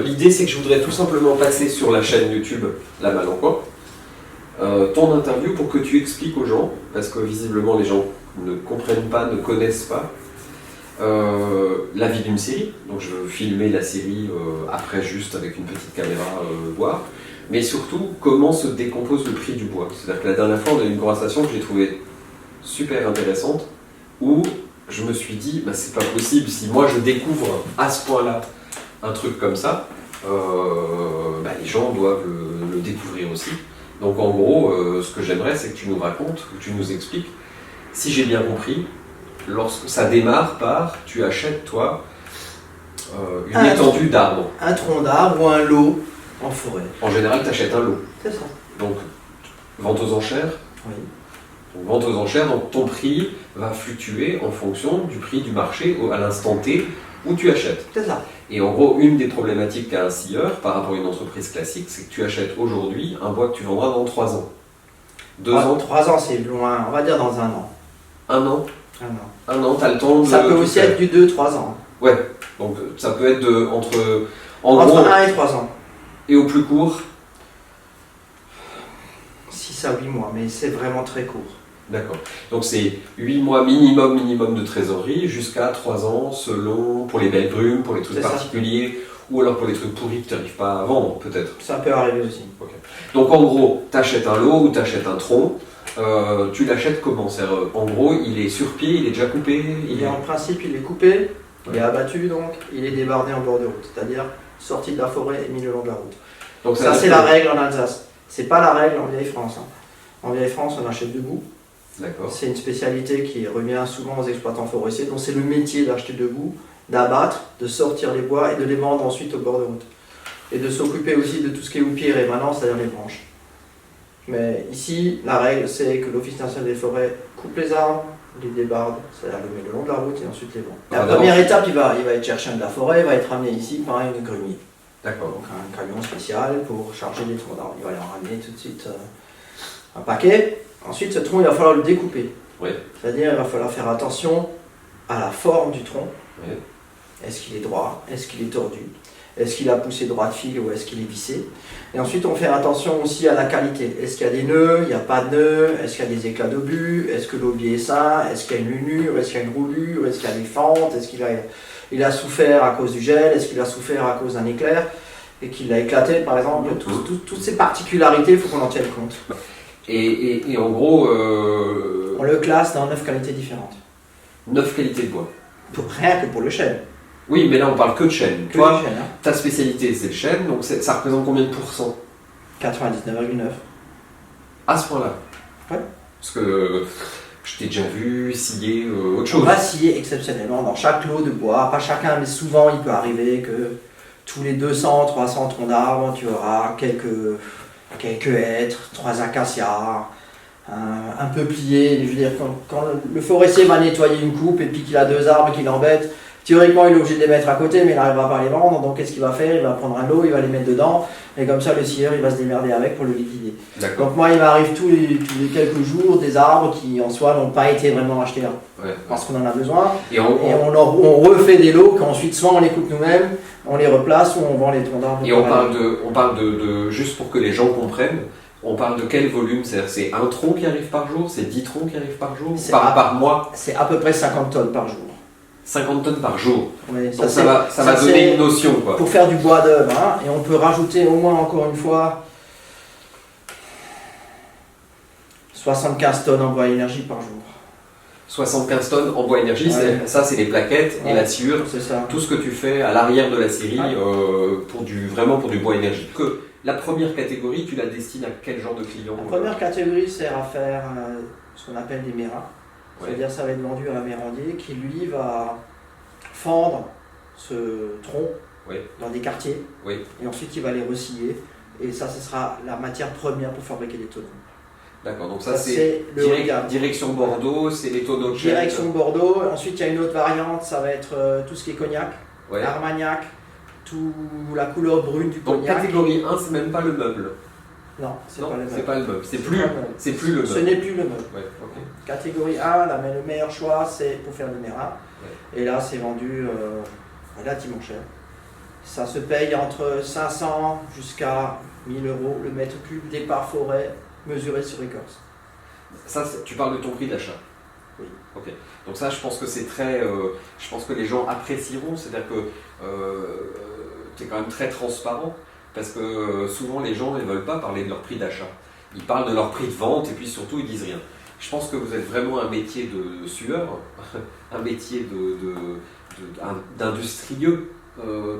L'idée, c'est que je voudrais tout simplement passer sur la chaîne YouTube La Malle-en-Coin ton interview pour que tu expliques aux gens, parce que visiblement les gens ne comprennent pas, ne connaissent pas la vie d'une série. Donc je veux filmer la série après juste avec une petite caméra voir. Mais surtout, comment se décompose le prix du bois. C'est-à-dire que la dernière fois, on a eu une conversation que j'ai trouvée super intéressante, où je me suis dit, bah, c'est pas possible, si moi je découvre à ce point-là un truc comme ça, bah, les gens doivent le découvrir aussi. Donc en gros, ce que j'aimerais, c'est que tu nous racontes, que tu nous expliques, si j'ai bien compris, lorsque ça démarre par, tu achètes toi une étendue d'arbres. Un tronc d'arbre ou un lot en forêt. En général, tu achètes un lot. C'est ça. Donc, vente aux enchères. Oui. Donc, vente aux enchères, donc ton prix va fluctuer en fonction du prix du marché à l'instant T où tu achètes. C'est ça. Et en gros, une des problématiques qu'a un scieur par rapport à une entreprise classique, c'est que tu achètes aujourd'hui un bois que tu vendras dans 3 ans. 2 ans. 3 ans, c'est loin. On va dire dans 1 an. 1 an. 1 an. 1 an, tu as le temps de. Ça peut aussi être du 2-3 ans. Ouais, donc ça peut être entre. Entre 1 et 3 ans. Et au plus court 6 à 8 mois, mais c'est vraiment très court. D'accord. Donc c'est 8 mois minimum de trésorerie, jusqu'à 3 ans selon, pour les belles brumes, pour les trucs particuliers, ou alors pour les trucs pourris que tu n'arrives pas à vendre, peut-être. Ça peut arriver aussi. Okay. Donc en gros, tu achètes un lot ou tu achètes un tronc, tu l'achètes comment? En gros, il est sur pied, il est déjà coupé? En principe, il est coupé, il est abattu, donc il est débardé en bord de route, c'est-à-dire sorti de la forêt et mis le long de la route. Donc ça c'est la règle en Alsace. C'est pas la règle en vieille France. En vieille France, on achète debout. C'est une spécialité qui revient souvent aux exploitants forestiers, donc c'est le métier d'acheter debout, d'abattre, de sortir les bois et de les vendre ensuite au bord de route. Et de s'occuper aussi de tout ce qui est oupier rémanent, c'est-à-dire les branches. Mais ici, la règle, c'est que l'Office national des forêts coupe les arbres, les débarde, c'est-à-dire le met le long de la route et ensuite les vend. La première étape, il va être chercher un de la forêt, il va être ramené ici par une grenier. D'accord. Donc un camion spécial pour charger des troncs d'arbres. Il va leur ramener tout de suite un paquet. Ensuite, ce tronc, il va falloir le découper. Oui. C'est-à-dire, il va falloir faire attention à la forme du tronc. Oui. Est-ce qu'il est droit? Est-ce qu'il est tordu? Est-ce qu'il a poussé droit de fil ou est-ce qu'il est vissé? Et ensuite, on fait attention aussi à la qualité. Est-ce qu'il y a des nœuds? Il n'y a pas de nœuds? Est-ce qu'il y a des éclats d'obus? Est-ce que l'obier est sain? Est-ce qu'il y a une lunure? Est-ce qu'il y a une roulure? Est-ce qu'il y a des fentes? Est-ce qu'il a souffert à cause du gel? Est-ce qu'il a souffert à cause d'un éclair? Et qu'il a éclaté, par exemple? Toutes ces particularités, il faut qu'on en tienne compte. Et en gros... On le classe dans 9 qualités différentes. 9 qualités de bois. Rien que pour le chêne. Oui, mais là on parle que de chêne. Que toi, chêne, ta spécialité c'est le chêne, donc ça représente combien de pourcents? 99,9. À ce point-là? Ouais. Parce que je t'ai déjà vu scier autre chose. On va scier exceptionnellement dans chaque lot de bois, pas chacun, mais souvent il peut arriver que tous les 200, 300 troncs d'arbres, tu auras quelques hêtres, 3 acacias, un peuplier. Je veux dire, quand le forestier va nettoyer une coupe et puis qu'il a 2 arbres qui l'embêtent, théoriquement il est obligé de les mettre à côté, mais il n'arrivera pas à les vendre, donc qu'est-ce qu'il va faire? Il va prendre un lot, il va les mettre dedans, et comme ça le scieur il va se démerder avec pour le liquider. Donc moi il m'arrive tous les quelques jours des arbres qui en soi n'ont pas été vraiment achetés parce qu'on en a besoin, et on refait des lots qu'ensuite soit on les coupe nous-mêmes, on les replace ou on vend les troncs d'arbres. Et on parle de, juste pour que les gens comprennent, on parle de quel volume? C'est un tronc qui arrive par jour? C'est 10 troncs qui arrivent par jour? Par mois? C'est à peu près 50 tonnes par jour. 50 tonnes par jour. Oui, donc ça va donner une notion, quoi. Pour faire du bois d'œuvre, et on peut rajouter au moins, encore une fois, 75 tonnes en bois énergie par jour. 75 tonnes en bois énergie, ça c'est les plaquettes et la sciure, tout ce que tu fais à l'arrière de la série vraiment pour du bois énergie. La première catégorie, tu la destines à quel genre de client? La première catégorie sert à faire ce qu'on appelle des mérins. C'est-à-dire ça va être vendu à un mérandier qui lui va fendre ce tronc dans des quartiers et ensuite il va les resciller et ça ce sera la matière première pour fabriquer des tonneaux. D'accord, donc ça c'est direction Bordeaux, c'est les tonneaux de chêne. Direction Bordeaux, ensuite il y a une autre variante, ça va être tout ce qui est cognac, armagnac, tout la couleur brune du cognac. Donc catégorie 1 c'est même pas le meuble? Non, c'est pas le meuble. C'est plus le meuble. Ce n'est plus le meuble. Okay. Catégorie 1, là, mais le meilleur choix, c'est pour faire du mérin. Et là, c'est vendu relativement cher. Ça se paye entre 500 jusqu'à 1000 euros le mètre cube départ forêt mesuré sur écorce. Ça, tu parles de ton prix d'achat. Oui. Ok. Donc ça, je pense que c'est très... je pense que les gens apprécieront, c'est-à-dire que tu es quand même très transparent, parce que souvent les gens ne veulent pas parler de leur prix d'achat. Ils parlent de leur prix de vente et puis surtout ils disent rien. Je pense que vous êtes vraiment un métier de sueur, un métier d'industrieux,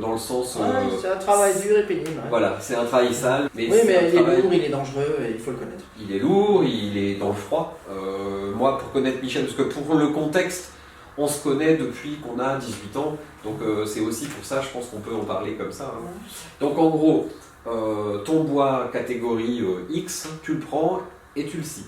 dans le sens... c'est un travail dur et pénible. Ouais. Voilà, c'est un travail sale. Mais il est lourd, il est dangereux et il faut le connaître. Il est lourd, il est dans le froid. Moi, pour connaître Michel, parce que pour le contexte, on se connaît depuis qu'on a 18 ans, donc c'est aussi pour ça, je pense qu'on peut en parler comme ça. Hein. Donc en gros, ton bois catégorie X, tu le prends et tu le scies.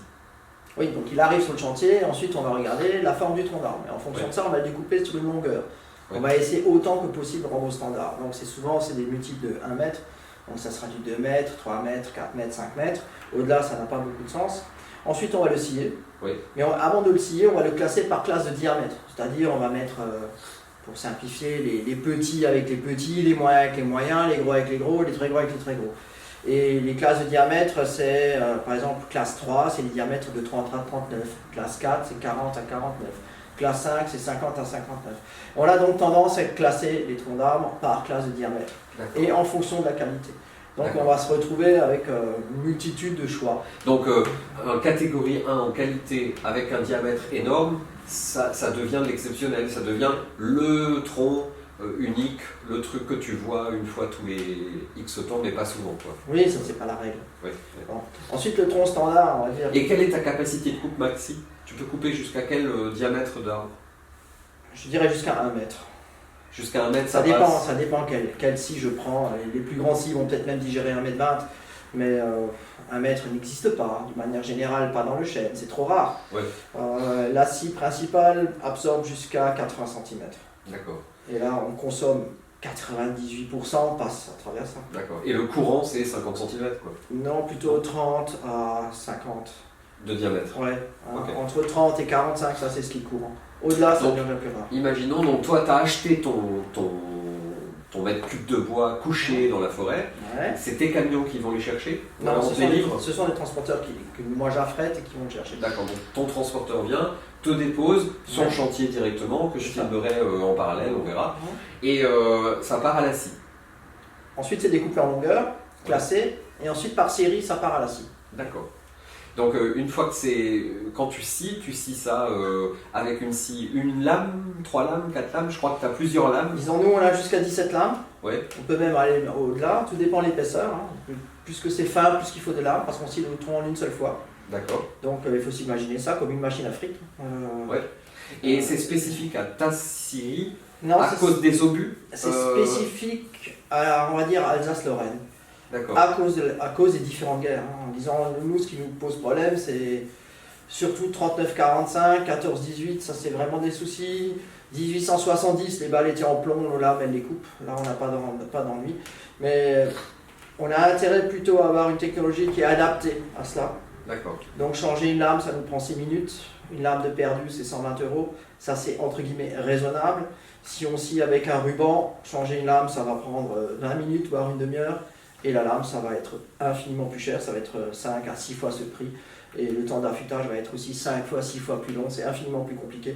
Oui, donc il arrive sur le chantier, ensuite on va regarder la forme du tronc d'arbre. Et en fonction de ça, on va le découper sur une longueur. On va essayer autant que possible de rendre au standard. Donc c'est des multiples de 1 mètre, donc ça sera du 2 mètres, 3 mètres, 4 mètres, 5 mètres. Au-delà, ça n'a pas beaucoup de sens. Ensuite, on va le scier. Oui. Mais avant de le scier, on va le classer par classe de diamètre. C'est-à-dire, on va mettre, pour simplifier, les petits avec les petits, les moyens avec les moyens, les gros avec les gros, les très gros avec les très gros. Et les classes de diamètre, c'est par exemple classe 3, c'est les diamètres de 30 à 39. Classe 4, c'est 40 à 49. Classe 5, c'est 50 à 59. On a donc tendance à classer les troncs d'arbres par classe de diamètre et en fonction de la qualité. Donc on va se retrouver avec une multitude de choix. Donc en catégorie 1 en qualité avec un diamètre énorme, ça devient de l'exceptionnel, ça devient le tronc unique, le truc que tu vois une fois tous les X temps, mais pas souvent. Quoi. Oui, ça c'est pas la règle. Ouais. Bon. Ensuite le tronc standard, on va dire... Et quelle est ta capacité de coupe maxi? Tu peux couper jusqu'à quel diamètre d'arbre? Je dirais jusqu'à 1 mètre. Jusqu'à 1 mètre, ça dépend quel scie je prends. Les plus grands scies vont peut-être même digérer 1 mètre 20, mais 1 mètre n'existe pas, de manière générale, pas dans le chêne, c'est trop rare. Ouais. La scie principale absorbe jusqu'à 80 cm. D'accord. Et là, on consomme 98% passe à travers ça. D'accord. Et le courant, c'est 50 cm quoi? Non, plutôt 30 à 50. De diamètre? Ouais, okay. Entre 30 et 45, ça c'est ce qui est courant. Au-delà, ça devient plus rare. Imaginons, donc toi, tu as acheté ton mètre cube de bois couché dans la forêt. Ouais. C'est tes camions qui vont les chercher? Non, ce sont les transporteurs que moi j'affrète et qui vont le chercher. D'accord, donc ton transporteur vient, te dépose sur le chantier directement, que je filmerai en parallèle, on verra. Et ça part à la scie. Ensuite, c'est découpé en longueur, classé, et ensuite par série, ça part à la scie. D'accord. Donc une fois que c'est... Quand tu scies ça avec une scie, une lame, 3 lames, 4 lames, je crois que tu as plusieurs lames. Disons, nous on a jusqu'à 17 lames. Ouais. On peut même aller au-delà, tout dépend de l'épaisseur. Hein. Plus que c'est fin, plus qu'il faut de lames, parce qu'on scie le tronc en une seule fois. D'accord. Donc il faut s'imaginer ça comme une machine à fric. Ouais. Et c'est spécifique à ta scierie à cause des obus? C'est spécifique à, on va dire, Alsace-Lorraine. À cause des différentes guerres. Hein. En disant, nous, ce qui nous pose problème, c'est surtout 39-45, 14-18, ça c'est vraiment des soucis. 1870, les balles étaient en plomb, nos lames, elles les coupent. Là, on n'a pas d'ennui. Mais on a intérêt plutôt à avoir une technologie qui est adaptée à cela. D'accord. Donc, changer une lame, ça nous prend 6 minutes. Une lame de perdu, c'est 120 €. Ça, c'est entre guillemets raisonnable. Si on scie avec un ruban, changer une lame, ça va prendre 20 minutes, voire une demi-heure. Et la lame, ça va être infiniment plus cher, ça va être 5 à 6 fois ce prix. Et le temps d'affûtage va être aussi 5 fois, 6 fois plus long, c'est infiniment plus compliqué.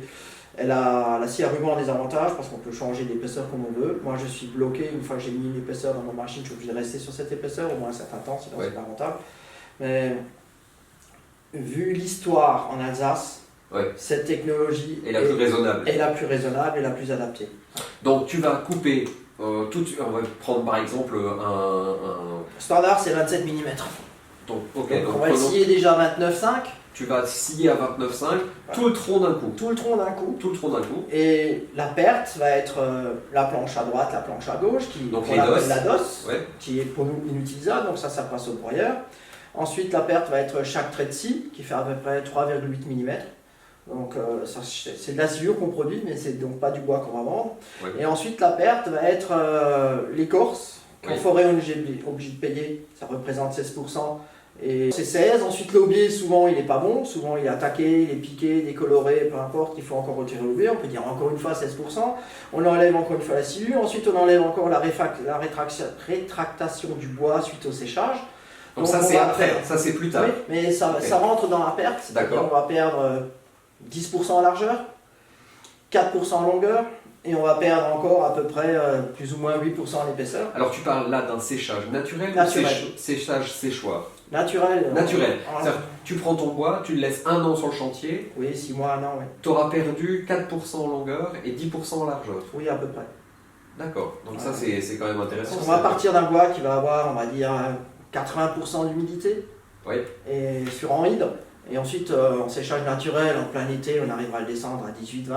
La scie à ruban a des avantages parce qu'on peut changer l'épaisseur comme on veut. Moi, je suis bloqué, une fois que j'ai mis une épaisseur dans ma machine, je suis obligé de rester sur cette épaisseur au moins un certain temps, sinon c'est pas rentable. Mais vu l'histoire en Alsace, cette technologie est la plus raisonnable. Est la plus raisonnable et la plus adaptée. Donc tu vas couper... on va prendre par exemple un... Standard, c'est 27 mm. Donc on va scier déjà 29,5. Tu vas scier à 29,5 tout le tronc d'un coup. Tout le tronc d'un coup. Tout le tronc d'un coup. Et la perte va être la planche à droite, la planche à gauche, donc on appelle la DOS, qui est pour nous inutilisable, donc ça passe au broyeur. Ensuite, la perte va être chaque trait de scie, qui fait à peu près 3,8 mm. Donc c'est de la sciure qu'on produit, mais c'est donc pas du bois qu'on va vendre. Et ensuite la perte va être l'écorce qu'en forêt on est obligé de payer, ça représente 16%, Et c'est 16. Ensuite, l'aubier, souvent, il n'est pas bon. Souvent, il est attaqué, il est piqué, décoloré, peu importe. Il faut encore retirer l'aubier. On peut dire encore une fois 16%. On enlève encore une fois la sciure. Ensuite, on enlève encore la rétractation du bois suite au séchage. Donc ça, c'est après, ça, c'est plus tard. Oui, mais ça rentre dans la perte. D'accord. On va perdre 10% en largeur, 4% en longueur. Et on va perdre encore à peu près plus ou moins 8% en épaisseur. Alors tu parles là d'un séchage naturel, Naturel. ou séchage séchoir? Naturel. Naturel. C'est-à-dire, tu prends ton bois, tu le laisses 1 an sur le chantier, Oui, 6 mois, 1 an, oui. tu auras perdu 4% en longueur et 10% en largeur. Oui, à peu près. D'accord, donc ça c'est quand même intéressant. Parce qu'on va partir d'un bois qui va avoir, on va dire, 80% d'humidité. Oui. Et sur en hydre. Et ensuite, en séchage naturel, en plein été, on arrivera à le descendre à 18-20.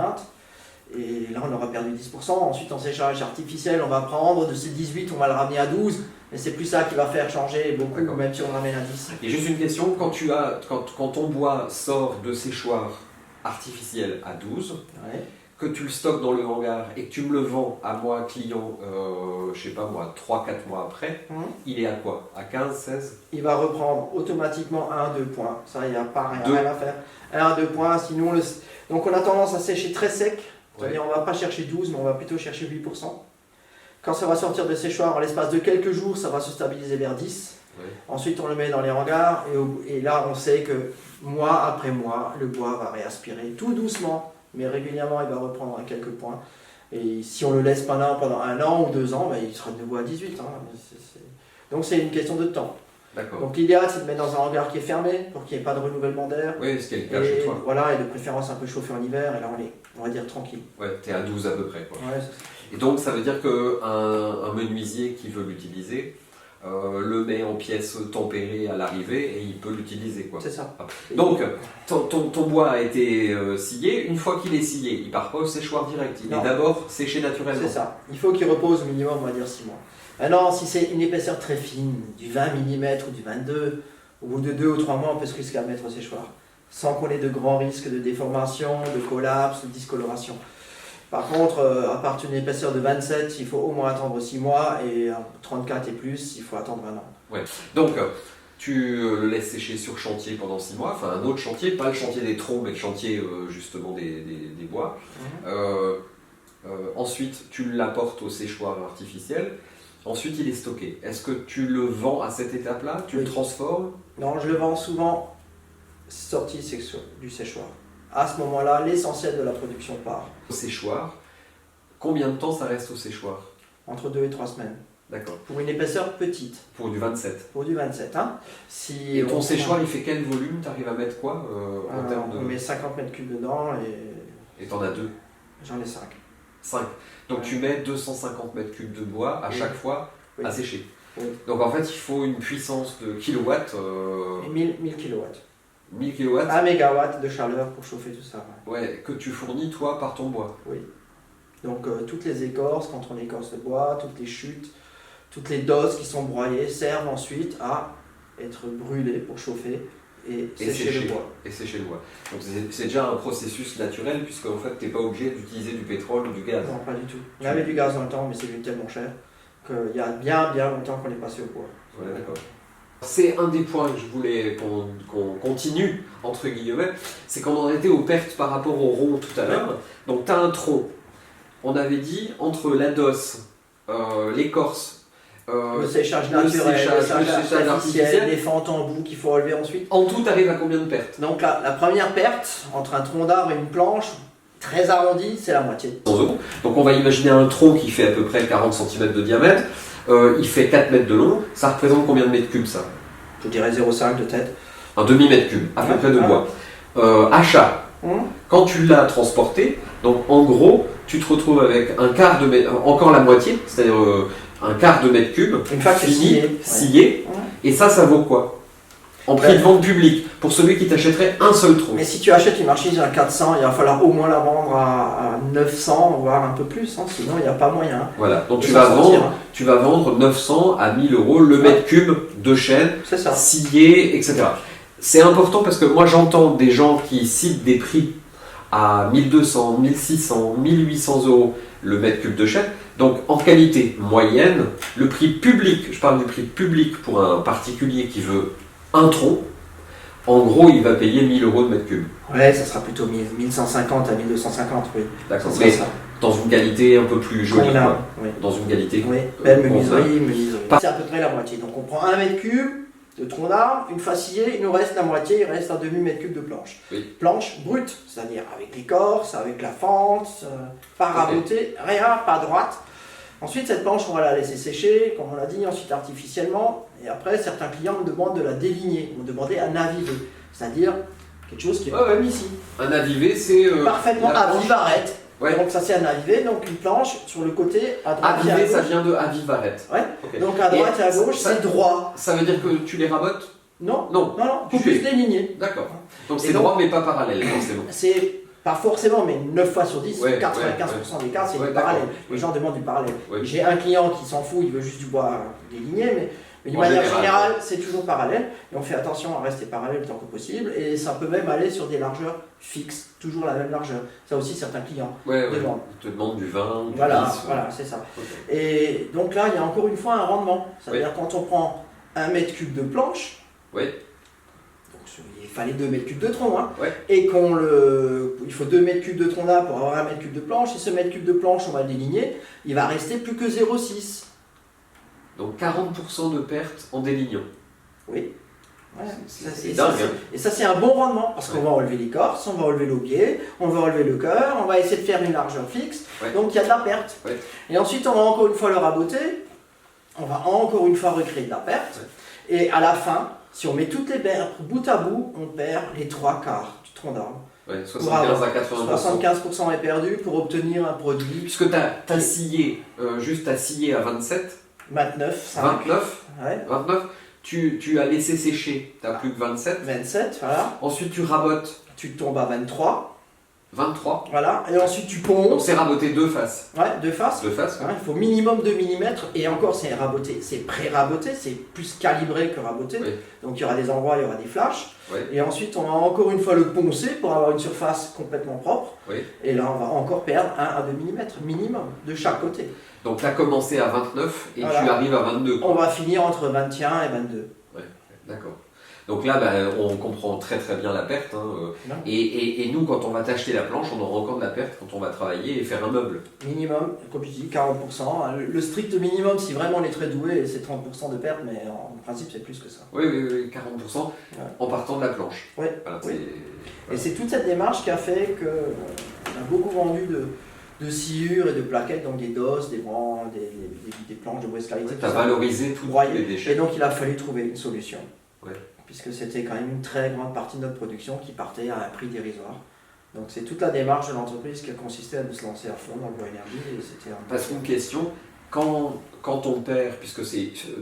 Et là, on aura perdu 10%. Ensuite, en séchage artificiel, on va prendre de ces 18, on va le ramener à 12. Et c'est plus ça qui va faire changer beaucoup, même si on le ramène à 10. Et juste une question, quand ton bois sort de séchoir artificiel à 12, Ouais. que tu le stockes dans le hangar et que tu me le vends à moi, client, je sais pas moi, 3-4 mois après, il est à quoi? À 15, 16? Il va reprendre automatiquement 1-2 points. Ça, il n'y a pas rien Deux. à faire. 1-2 points, sinon donc on a tendance à sécher très sec. C'est-à-dire on ne va pas chercher 12, mais on va plutôt chercher 8%. Quand ça va sortir de séchoir, en l'espace de quelques jours, ça va se stabiliser vers 10. Ouais. Ensuite, on le met dans les hangars et là, on sait que mois après mois, le bois va réaspirer tout doucement, mais régulièrement, il va reprendre à quelques points. Et si on le laisse pendant 1 an ou 2 ans, ben, il sera de nouveau à 18. Hein. Donc, c'est une question de temps. D'accord. Donc, l'idéal, c'est de mettre dans un hangar qui est fermé pour qu'il n'y ait pas de renouvellement d'air. Oui, ce qui est le cas chez toi. Voilà, et de préférence un peu chauffé en hiver, et là, on va dire tranquille. Ouais, t'es à 12 à peu près, quoi. Ouais, Et donc ça veut dire qu'un menuisier qui veut l'utiliser le met en pièces tempérées à l'arrivée et il peut l'utiliser, quoi. c'est ça. Donc ton bois a été scié, une fois qu'il est scié, il part pas au séchoir direct, il Non. est d'abord séché naturellement. C'est ça. Il faut qu'il repose au minimum, on va dire 6 mois. Maintenant, si c'est une épaisseur très fine, du 20 mm ou du 22, au bout de 2 ou 3 mois, on peut se risquer à mettre au séchoir, sans qu'on ait de grands risques de déformation, de collapse, de discoloration. Par contre, à partir d'une épaisseur de 27, il faut au moins attendre 6 mois, et 34 et plus, il faut attendre 1 an. Donc tu le laisses sécher sur chantier pendant 6 mois, enfin un autre chantier, pas le chantier des troncs, mais le chantier justement des bois. Ensuite, tu l'apportes au séchoir artificiel. Ensuite, il est stocké. Est-ce que tu le vends à cette étape-là? Tu le transformes? Non, je le vends souvent sorti du séchoir. À ce moment-là, l'essentiel de la production part. Au séchoir, combien de temps ça reste au séchoir? Entre 2 et 3 semaines. D'accord. Pour une épaisseur petite. Pour du 27. Pour du 27. Hein. Et ton séchoir, il fait quel volume? Tu arrives à mettre quoi en termes de... On met 50 mètres cubes dedans Et t'en as 2? J'en ai 5. 5. Donc tu mets 250 mètres cubes de bois à chaque fois à sécher. Oui. Donc en fait, il faut une puissance de kilowatts. Et 1000 kW. 1000 kilowatts. 1 mégawatt de chaleur pour chauffer tout ça. Ouais, que tu fournis toi par ton bois. Oui. Donc toutes les écorces, quand on écorce le bois, toutes les chutes, toutes les doses qui sont broyées servent ensuite à être brûlées pour chauffer et sécher le bois. Et sécher le bois. Donc c'est déjà un processus naturel puisque en fait tu n'es pas obligé d'utiliser du pétrole ou du gaz. Non, pas du tout. On avait du gaz dans le temps, mais c'est devenu tellement cher qu'il y a bien longtemps qu'on est passé au bois. Ouais, d'accord. C'est un des points que je voulais qu'on continue, entre guillemets, c'est qu'on en était aux pertes par rapport au rond tout à l'heure. Donc tu as un tronc. On avait dit entre la DOS, l'écorce, le séchage naturel, le séchage artificiel, les fentes en bout qu'il faut relever ensuite. En tout, tu arrives à combien de pertes? Donc la première perte, entre un tronc d'arbre et une planche, très arrondie, c'est la moitié. Donc on va imaginer un tronc qui fait à peu près 40 cm de diamètre, il fait 4 mètres de long, ça représente combien de mètres cubes ça? Je dirais 0,5 de tête. Un demi-mètre cube, à peu près de bois. Achat, quand tu l'as transporté, donc en gros, tu te retrouves avec un quart de mètre, encore la moitié, c'est-à-dire un quart de mètre cube, une fois que fini, scié, et ça vaut quoi? En prix de vente public, pour celui qui t'achèterait un seul tronc. Mais si tu achètes une marchandise à 400, il va falloir au moins la vendre à 900, voire un peu plus, hein, sinon il n'y a pas moyen. Voilà, donc tu vas vendre 900 à 1000 euros le mètre cube de chêne, scié, etc. C'est important parce que moi j'entends des gens qui citent des prix à 1200, 1600, 1800 euros le mètre cube de chêne. Donc en qualité moyenne, le prix public, je parle du prix public pour un particulier qui veut un tronc, en gros, il va payer 1000 euros de mètre cube. Ouais, ça sera plutôt 1150 à 1250, oui. D'accord, Ça mais sera ça. dans une qualité un peu plus jolie, Convenable, quoi. oui. Dans une qualité. Oui, belle convenable. menuiserie. C'est à peu près la moitié. Donc on prend 1 mètre cube de tronc d'arbre, une fois scié, il nous reste la moitié, il reste un demi-mètre cube de planche. Oui. Planche brute, c'est-à-dire avec l'écorce, avec la fente, pas rabotée, rien, pas droite. Ensuite, cette planche, on va la laisser sécher, comme on l'a dit, ensuite artificiellement. Et après, certains clients me demandent de la déligner, me demander un avivé, c'est-à-dire quelque chose qui est comme ici. Un avivé, c'est. Parfaitement la à planche. vivarette. Ouais. Donc ça c'est un avivé, donc une planche sur le côté à droite et à Avivé, ça gauche. vient de avivarette. Ouais. Ok. Donc à droite et à gauche, ça- c'est droit. Ça veut dire que tu les rabotes? Non, Non. non, faut Tu plus es- déligner. D'accord. Donc Et c'est donc- droit mais pas parallèle, forcément. C'est pas forcément, mais 9 fois sur 10, Ouais, 95% des cas, c'est Ouais, du d'accord. parallèle. Les gens demandent du parallèle. Ouais. J'ai un client qui s'en fout, il veut juste du bois déligné, mais d'une En manière général, générale, c'est toujours parallèle. Et on fait attention à rester parallèle le temps que possible. Et ça peut même aller sur des largeurs fixes, toujours la même largeur. Ça aussi, certains clients Ouais, demandent. Ils te demandent du vin, du Voilà, bis, voilà, c'est ça. Ok. Et donc là, il y a encore une fois un rendement. C'est-à-dire quand on prend 1 mètre cube de planche, Oui. donc il fallait 2 mètres cubes de tronc, hein, Ouais. et il faut 2 mètres cubes de tronc d'arbre pour avoir 1 mètre cube de planche, et ce mètre cube de planche, on va le déligner, il va rester plus que 0,6. Donc 40% de pertes en délignant. Oui. Ouais. C'est Et dingue. ça, Hein. et ça, c'est un bon rendement, parce qu'on Ouais. va enlever l'écorce, on va enlever l'aubier, on va enlever le cœur, on va essayer de faire une largeur fixe, Ouais. donc il y a de la perte. Ouais. Et ensuite, on va encore une fois le raboter, on va encore une fois recréer de la perte, et à la fin, si on met toutes les pertes bout à bout, on perd les 3/4 du tronc d'arbre. Ouais, 75 à 80%. 75% est perdu pour obtenir un produit Puisque tu as scié, juste à scier à 27, 29, 5, 29, ouais, 29, tu as laissé sécher, tu n'as plus que 27. 27, voilà. Ensuite tu rabotes Tu tombes à 23, 23. voilà. Et ensuite tu Donc ponces, c'est raboté deux faces. ouais, deux faces. Deux faces, quoi. Hein, il faut minimum 2 mm, et encore c'est raboté, c'est pré-raboté, c'est plus calibré que raboté. Oui. Donc il y aura des endroits, il y aura des flashs. Oui. Et ensuite on va encore une fois le poncer pour avoir une surface complètement propre. Oui. Et là on va encore perdre 1 à 2 mm minimum de chaque côté. Donc tu as commencé à 29 et Voilà. tu arrives à 22. quoi. On va finir entre 21 et 22. D'accord. Donc là, on comprend très très bien la perte. Hein, Non. et nous, quand on va t'acheter la planche, on aura encore de la perte quand on va travailler et faire un meuble. Minimum, comme je dis, 40%. Le strict minimum, si vraiment on est très doué, c'est 30% de perte, mais en principe c'est plus que ça. Oui, 40% en partant de la planche. Ouais. Voilà, Oui. c'est- Et c'est toute cette démarche qui a fait qu'on a beaucoup vendu de sciures et de plaquettes, donc des dosses, des branches, des planches de mauvaise qualité. Tu tout as ça. valorisé tous Broyé. les Et déchets. donc il a fallu trouver une solution. Ouais. Puisque c'était quand même une très grande partie de notre production qui partait à un prix dérisoire. Donc c'est toute la démarche de l'entreprise qui a consisté à nous se lancer à fond dans le bois énergie. Et c'était un... Parce qu'une question, quand ton père, puisque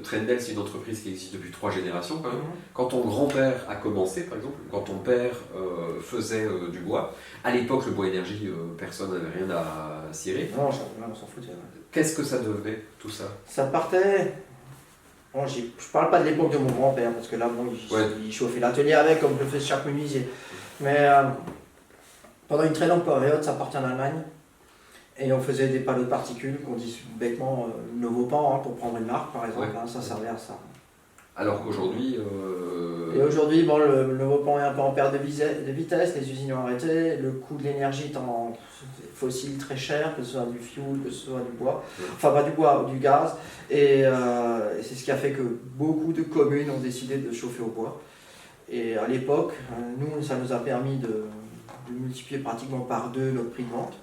Trendel, c'est une entreprise qui existe depuis 3 générations quand même, quand ton grand-père a commencé, par exemple, quand ton père faisait du bois, à l'époque, le bois énergie, personne n'avait rien à cirer. Non, on s'en foutait. Ouais. Qu'est-ce que ça devenait, tout ça? Ça partait. Bon, je parle pas de l'époque de mon grand-père, parce que là, bon, il chauffait l'atelier avec, comme le fait chaque menuisier. Mais pendant une très longue période, ça partait en Allemagne. Et on faisait des panneaux de particules qu'on dit bêtement Novopan, pour prendre une marque par exemple, Ouais. hein, ça servait à ça. Alors qu'aujourd'hui... Et aujourd'hui, bon, le Novopan est un peu en perte de vitesse, les usines ont arrêté, le coût de l'énergie est en fossile très cher, que ce soit du fioul, que ce soit du bois, enfin pas du bois, du gaz, et c'est ce qui a fait que beaucoup de communes ont décidé de chauffer au bois. Et à l'époque, nous, ça nous a permis de multiplier pratiquement par 2 notre prix de vente,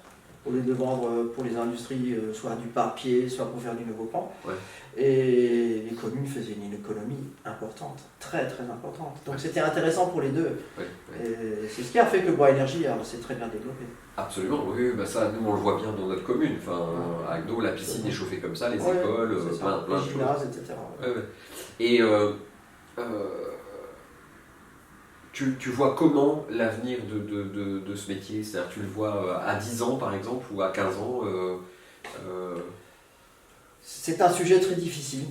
au lieu de vendre pour les industries soit du papier, soit pour faire du Novopan. Ouais. Et les communes faisaient une économie importante, très très importante. Donc c'était intéressant pour les deux. Ouais. Et c'est ce qui a fait que le bois énergie s'est très bien développé. Absolument, oui, ça, nous on le voit bien dans notre commune. Enfin, avec nous, la piscine est chauffée comme ça, les Ouais, écoles, c'est ça. plein de Les choses. gymnases, etc. Ouais. Et tu vois comment l'avenir de ce métier? C'est-à-dire, tu le vois à 10 ans par exemple, ou à 15 ans C'est un sujet très difficile.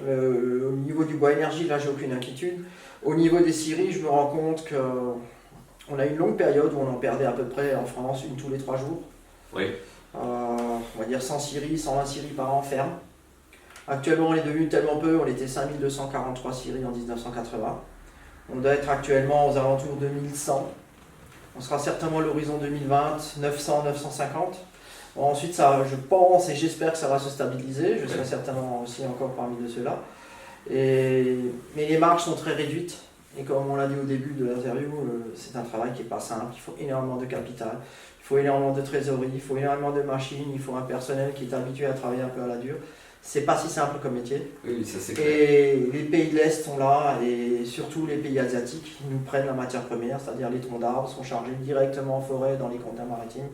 Au niveau du bois énergie, là j'ai aucune inquiétude. Au niveau des scieries, je me rends compte qu'on a une longue période où on en perdait à peu près en France, une tous les 3 jours. Oui. On va dire 100 scieries, 120 scieries par an ferme. Actuellement on est devenu tellement peu, on était 5243 scieries en 1980. On doit être actuellement aux alentours de 1100. On sera certainement à l'horizon 2020, 900, 950. Bon, ensuite, ça, je pense et j'espère que ça va se stabiliser. Je serai certainement aussi encore parmi de ceux-là. Mais les marges sont très réduites. Et comme on l'a dit au début de l'interview, c'est un travail qui n'est pas simple. Il faut énormément de capital, il faut énormément de trésorerie, il faut énormément de machines, il faut un personnel qui est habitué à travailler un peu à la dure. C'est pas si simple comme métier. Oui, ça c'est clair. Et les pays de l'Est sont là, et surtout les pays asiatiques, ils nous prennent la matière première, c'est-à-dire les troncs d'arbres sont chargés directement en forêt dans les conteneurs maritimes.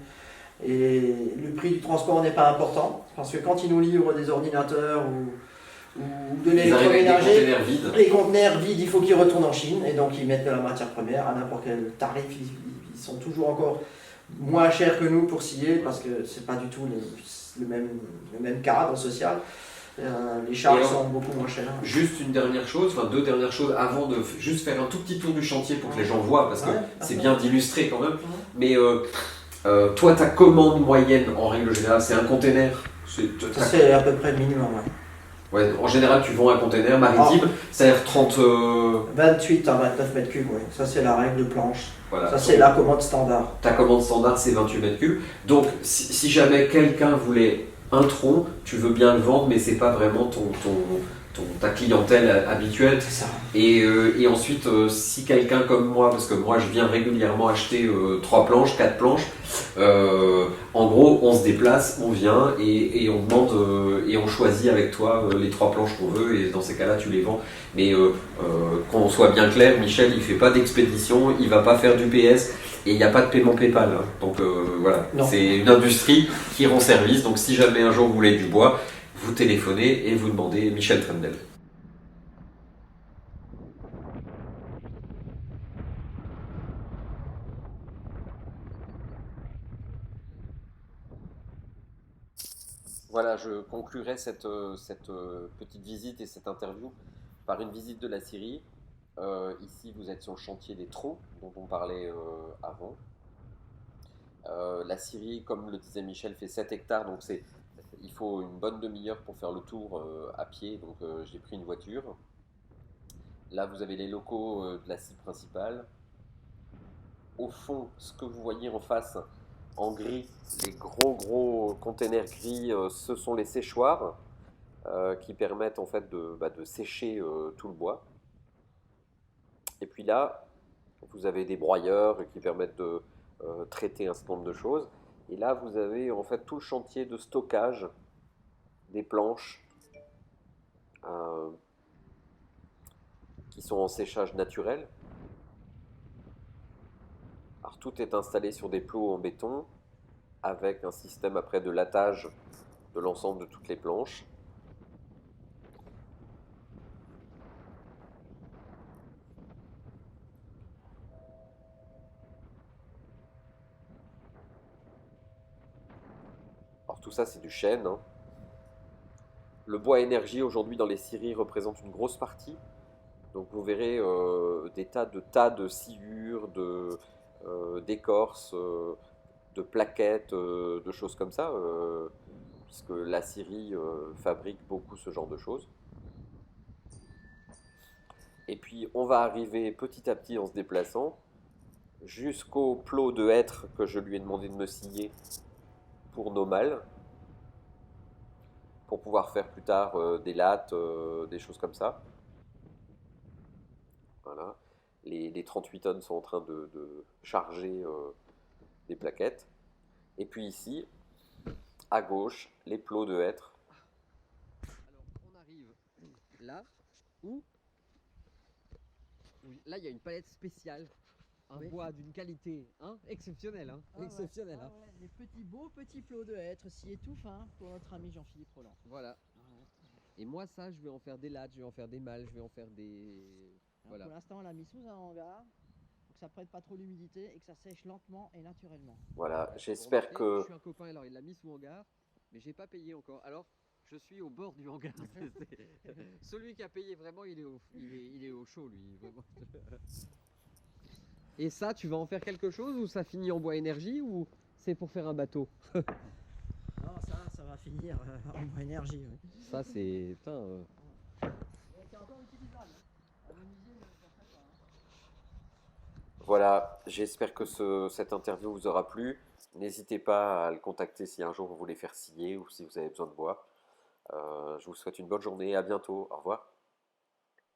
Et le prix du transport n'est pas important, parce que quand ils nous livrent des ordinateurs ou de l'électroménager, les conteneurs vides, il faut qu'ils retournent en Chine, et donc ils mettent de la matière première à n'importe quel tarif. Ils sont toujours encore moins chers que nous pour scier, parce que c'est pas du tout le même cadre social. Les charges sont beaucoup moins chères. Juste une dernière chose, enfin deux dernières choses avant de juste faire un tout petit tour du chantier pour que les gens voient, parce que c'est bien d'illustrer quand même. Mais toi, ta commande moyenne en règle générale, c'est un container. C'est à peu près le minimum. Ouais, en général, tu vends un container maritime, c'est-à-dire 30. 28 à 29 mètres cubes, oui. Ça, c'est la règle de planche. Voilà. Ça, c'est la commande standard. Ta commande standard, c'est 28 mètres cubes. Donc, si jamais quelqu'un voulait un tronc, tu veux bien le vendre, mais c'est pas vraiment ta clientèle habituelle. C'est ça. Et ensuite, si quelqu'un comme moi, parce que moi je viens régulièrement acheter 3 planches, 4 planches, en gros on se déplace, on vient et on demande et on choisit avec toi les 3 planches qu'on veut, et dans ces cas-là tu les vends. Mais qu'on soit bien clair, Michel il fait pas d'expédition, il va pas faire du PS. Et il n'y a pas de paiement PayPal, hein. Donc voilà, c'est une industrie qui rend service. Donc si jamais un jour vous voulez du bois, vous téléphonez et vous demandez Michel Trendel. Voilà, je conclurai cette petite visite et cette interview par une visite de la Syrie. Ici, vous êtes sur le chantier des troncs dont on parlait avant. La Syrie, comme le disait Michel, fait 7 hectares, donc il faut une bonne demi-heure pour faire le tour à pied, donc j'ai pris une voiture. Là, vous avez les locaux de la scie principale. Au fond, ce que vous voyez en face, en gris, les gros containers gris, ce sont les séchoirs qui permettent en fait de sécher tout le bois. Et puis là, vous avez des broyeurs qui permettent de traiter un certain nombre de choses. Et là, vous avez en fait tout le chantier de stockage des planches qui sont en séchage naturel. Alors tout est installé sur des plots en béton avec un système après de lattage de l'ensemble de toutes les planches. Alors tout ça c'est du chêne, hein. Le bois énergie aujourd'hui dans les scieries représente une grosse partie. Donc vous verrez des tas de sciures, d'écorces, de plaquettes, de choses comme ça, puisque la scierie fabrique beaucoup ce genre de choses. Et puis on va arriver petit à petit en se déplaçant jusqu'au plot de hêtre que je lui ai demandé de me scier pour nos malles, pour pouvoir faire plus tard des lattes, des choses comme ça. Voilà. Les 38 tonnes sont en train de charger des plaquettes. Et puis ici, à gauche, les plots de hêtre. Alors on arrive là où là il y a une palette spéciale, un bois d'une qualité exceptionnelle. Exceptionnelle. Ouais. Les beaux petits plots de hêtre sciés tout fin pour notre ami Jean-Philippe Roland. Voilà. Et moi ça, je vais en faire des lattes, je vais en faire des malles, je vais en faire des... Voilà. Pour l'instant, on l'a mis sous un hangar pour que ça prenne pas trop l'humidité et que ça sèche lentement et naturellement. Voilà, j'espère que... Je suis un copain, alors il l'a mis sous hangar, mais j'ai pas payé encore. Alors, je suis au bord du hangar. Celui qui a payé vraiment, il est au chaud, lui. Vraiment. Et ça, tu vas en faire quelque chose ou ça finit en bois énergie ou c'est pour faire un bateau? Non, ça va finir en bois énergie. Oui. Ça, c'est... C'est encore utilisable. Voilà, j'espère que cette interview vous aura plu. N'hésitez pas à le contacter si un jour vous voulez faire signer ou si vous avez besoin de bois. Je vous souhaite une bonne journée, à bientôt, au revoir.